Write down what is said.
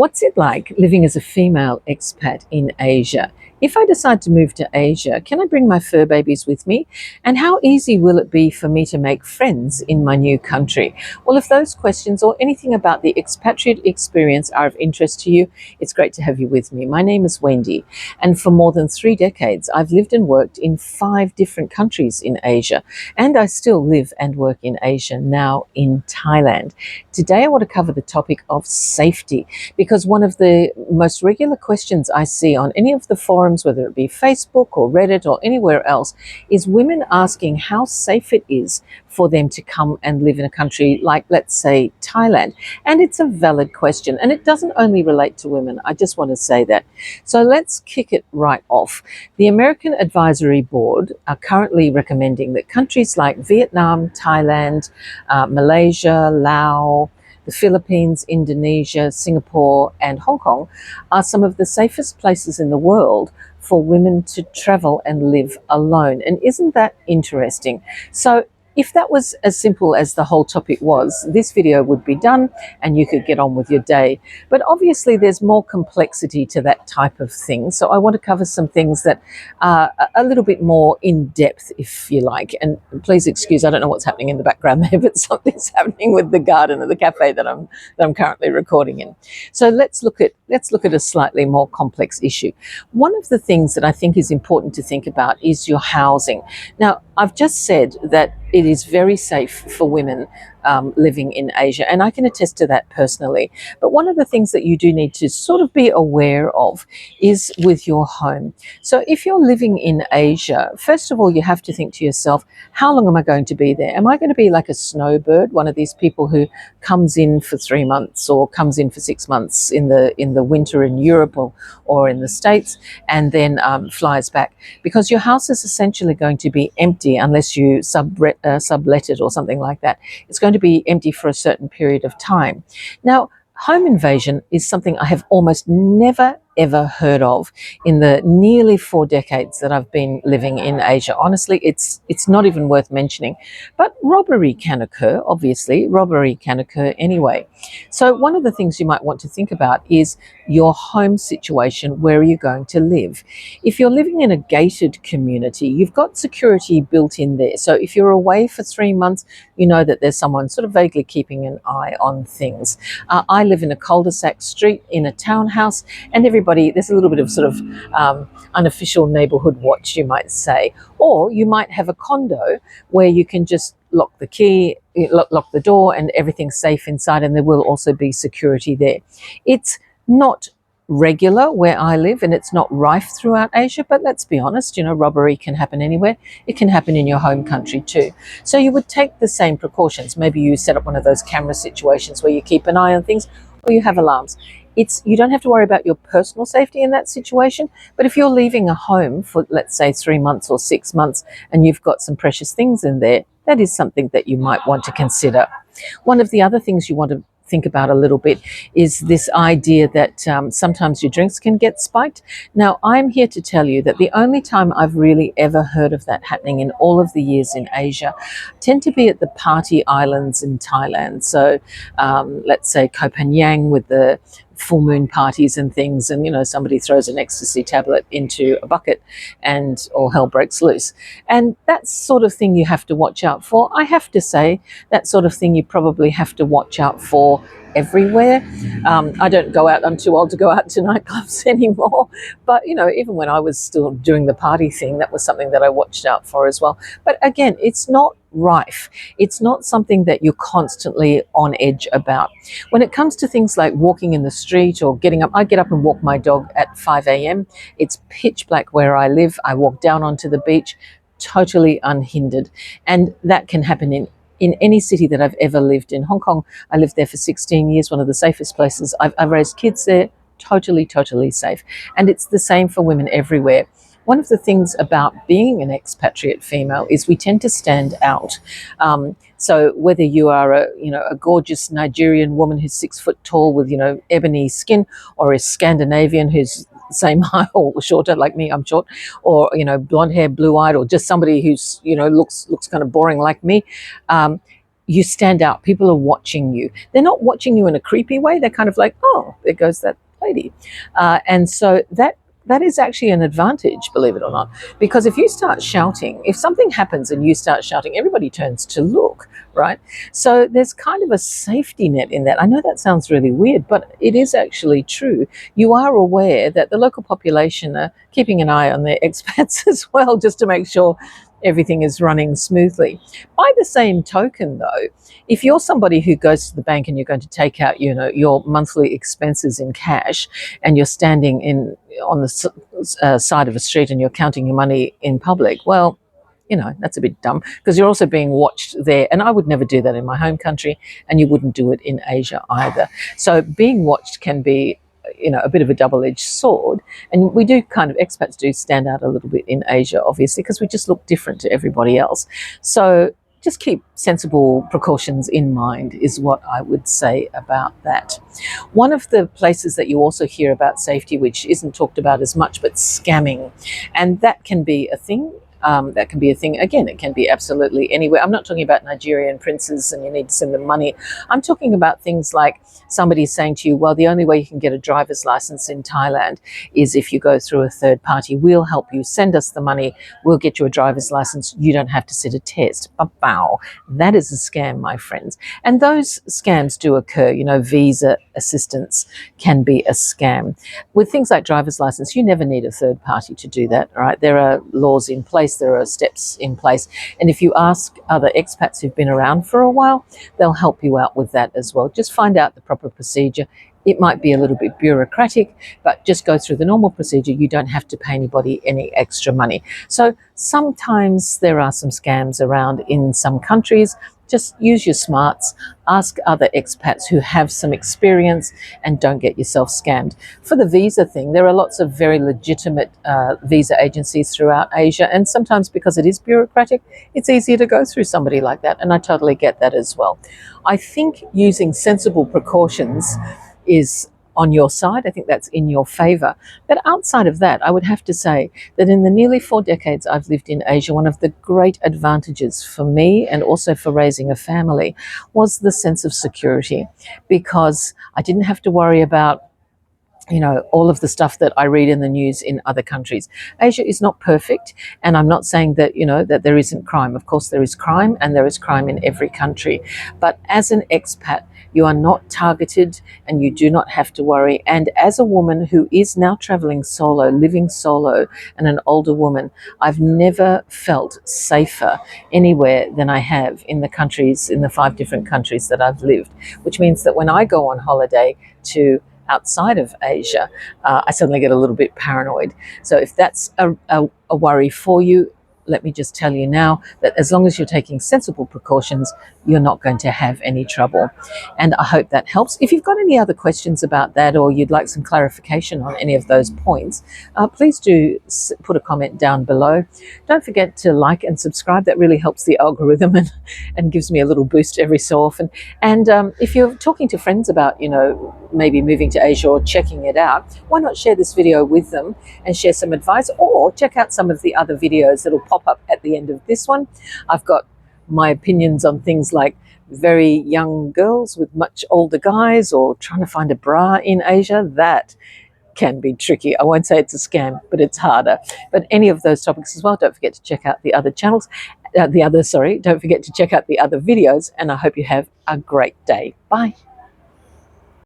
What's it like living as a female expat in Asia? If I decide to move to Asia, can I bring my fur babies with me? And how easy will it be for me to make friends in my new country? Well, if those questions or anything about the expatriate experience are of interest to you, it's great to have you with me. My name is Wendy, and for more than 3 decades, I've lived and worked in 5 different countries in Asia, and I still live and work in Asia now in Thailand. Today, I want to cover the topic of safety, because one of the most regular questions I see on any of the forums, whether it be Facebook or Reddit or anywhere else, is women asking how safe it is for them to come and live in a country like, let's say, Thailand. And it's a valid question, and it doesn't only relate to women. I just want to say that. So let's kick it right off. The American Advisory Board are currently recommending that countries like Vietnam, Thailand, Malaysia, Laos, the Philippines, Indonesia, Singapore, and Hong Kong are some of the safest places in the world for women to travel and live alone. And isn't that interesting? So if that was as simple as the whole topic was, this video would be done and you could get on with your day. But obviously there's more complexity to that type of thing. So I want to cover some things that are a little bit more in depth, if you like. And please excuse, I don't know what's happening in the background there, but something's happening with the garden of the cafe that I'm currently recording in. So let's look at a slightly more complex issue. One of the things that I think is important to think about is your housing. Now, I've just said that it is very safe for women living in Asia, and I can attest to that personally. But one of the things that you do need to sort of be aware of is with your home. So if you're living in Asia, first of all, you have to think to yourself, how long am I going to be there? Am I going to be like a snowbird, one of these people who comes in for 3 months or comes in for 6 months in the winter in Europe or in the States, and then flies back? Because your house is essentially going to be empty unless you sublet it or something like that. It's going to be empty for a certain period of time. Now, home invasion is something I have almost never ever heard of in the nearly 4 decades that I've been living in Asia. Honestly, it's not even worth mentioning. But robbery can occur, obviously. Robbery can occur anyway. So one of the things you might want to think about is your home situation. Where are you going to live? If you're living in a gated community, you've got security built in there. So if you're away for 3 months, you know that there's someone sort of vaguely keeping an eye on things. I live in a cul-de-sac street in a townhouse, and there's a little bit of sort of unofficial neighbourhood watch, you might say. Or you might have a condo where you can just lock the key, lock the door, and everything's safe inside, and there will also be security there. It's not regular where I live, and it's not rife throughout Asia, but let's be honest, robbery can happen anywhere. It can happen in your home country too. So you would take the same precautions. Maybe you set up one of those camera situations where you keep an eye on things, or you have alarms. You don't have to worry about your personal safety in that situation, but if you're leaving a home for, let's say, 3 months or 6 months, and you've got some precious things in there, that is something that you might want to consider. One of the other things you want to think about a little bit is this idea that sometimes your drinks can get spiked. Now, I'm here to tell you that the only time I've really ever heard of that happening in all of the years in Asia tend to be at the party islands in Thailand. So let's say Koh Phangan with the full moon parties and things, and somebody throws an ecstasy tablet into a bucket and all hell breaks loose. And that sort of thing you have to watch out for. I have to say, that sort of thing you probably have to watch out for everywhere. I don't go out, I'm too old to go out to nightclubs anymore, but even when I was still doing the party thing, that was something that I watched out for as well. But again, it's not rife. It's not something that you're constantly on edge about. When it comes to things like walking in the street or getting up, I get up and walk my dog at 5 a.m. It's pitch black where I live. I walk down onto the beach totally unhindered, and that can happen in any city that I've ever lived in. Hong Kong, I lived there for 16 years, one of the safest places. I've raised kids there, totally safe. And it's the same for women everywhere. One of the things about being an expatriate female is we tend to stand out. So whether you are a gorgeous Nigerian woman who's 6 foot tall with ebony skin, or a Scandinavian who's the same height or shorter, like me, I'm short, or blonde hair, blue eyed, or just somebody who's looks kind of boring like me, you stand out. People are watching you. They're not watching you in a creepy way. They're kind of like, oh, there goes that lady. And so that is actually an advantage, believe it or not, because if you start shouting, if something happens and you start shouting, everybody turns to look, right? So there's kind of a safety net in that. I know that sounds really weird, but it is actually true. You are aware that the local population are keeping an eye on their expats as well, just to make sure everything is running smoothly. By the same token, though, if you're somebody who goes to the bank and you're going to take out, your monthly expenses in cash, and you're standing on the side of a street and you're counting your money in public, well, that's a bit dumb, because you're also being watched there. And I would never do that in my home country, and you wouldn't do it in Asia either. So being watched can be a bit of a double-edged sword, and we do expats do stand out a little bit in Asia, obviously, because we just look different to everybody else. So just keep sensible precautions in mind is what I would say about that. One of the places that you also hear about safety, which isn't talked about as much, but scamming, and that can be a thing. Again, it can be absolutely anywhere. I'm not talking about Nigerian princes and you need to send them money. I'm talking about things like somebody saying to you, well, the only way you can get a driver's license in Thailand is if you go through a third party. We'll help you. Send us the money. We'll get you a driver's license. You don't have to sit a test. Bow. That is a scam, my friends. And those scams do occur. Visa assistance can be a scam. With things like driver's license, you never need a third party to do that, right? There are laws in place. There are steps in place. And if you ask other expats who've been around for a while, they'll help you out with that as well. Just find out the proper procedure. It might be a little bit bureaucratic, but just go through the normal procedure. You don't have to pay anybody any extra money. So sometimes there are some scams around in some countries. Just use your smarts, ask other expats who have some experience, and don't get yourself scammed. For the visa thing, there are lots of very legitimate visa agencies throughout Asia, and sometimes because it is bureaucratic, it's easier to go through somebody like that, and I totally get that as well. I think using sensible precautions is on your side. I think that's in your favor. But outside of that, I would have to say that in the nearly 4 decades I've lived in Asia, one of the great advantages for me and also for raising a family was the sense of security, because I didn't have to worry about all of the stuff that I read in the news in other countries. Asia is not perfect, and I'm not saying that, that there isn't crime. Of course, there is crime, and there is crime in every country. But as an expat, you are not targeted and you do not have to worry. And as a woman who is now traveling solo, living solo, and an older woman, I've never felt safer anywhere than I have in the 5 different countries that I've lived, which means that when I go on holiday to outside of Asia, I suddenly get a little bit paranoid. So if that's a worry for you, let me just tell you now that as long as you're taking sensible precautions, you're not going to have any trouble. And I hope that helps. If you've got any other questions about that, or you'd like some clarification on any of those points, please do put a comment down below. Don't forget to like and subscribe. That really helps the algorithm and gives me a little boost every so often. And if you're talking to friends about, maybe moving to Asia or checking it out, why not share this video with them and share some advice, or check out some of the other videos that'll pop up at the end of this one. I've got my opinions on things like very young girls with much older guys, or trying to find a bra in Asia. That can be tricky. I won't say it's a scam, but it's harder. But any of those topics as well, don't forget to check out the other channels. Don't forget to check out the other videos, and I hope you have a great day. Bye.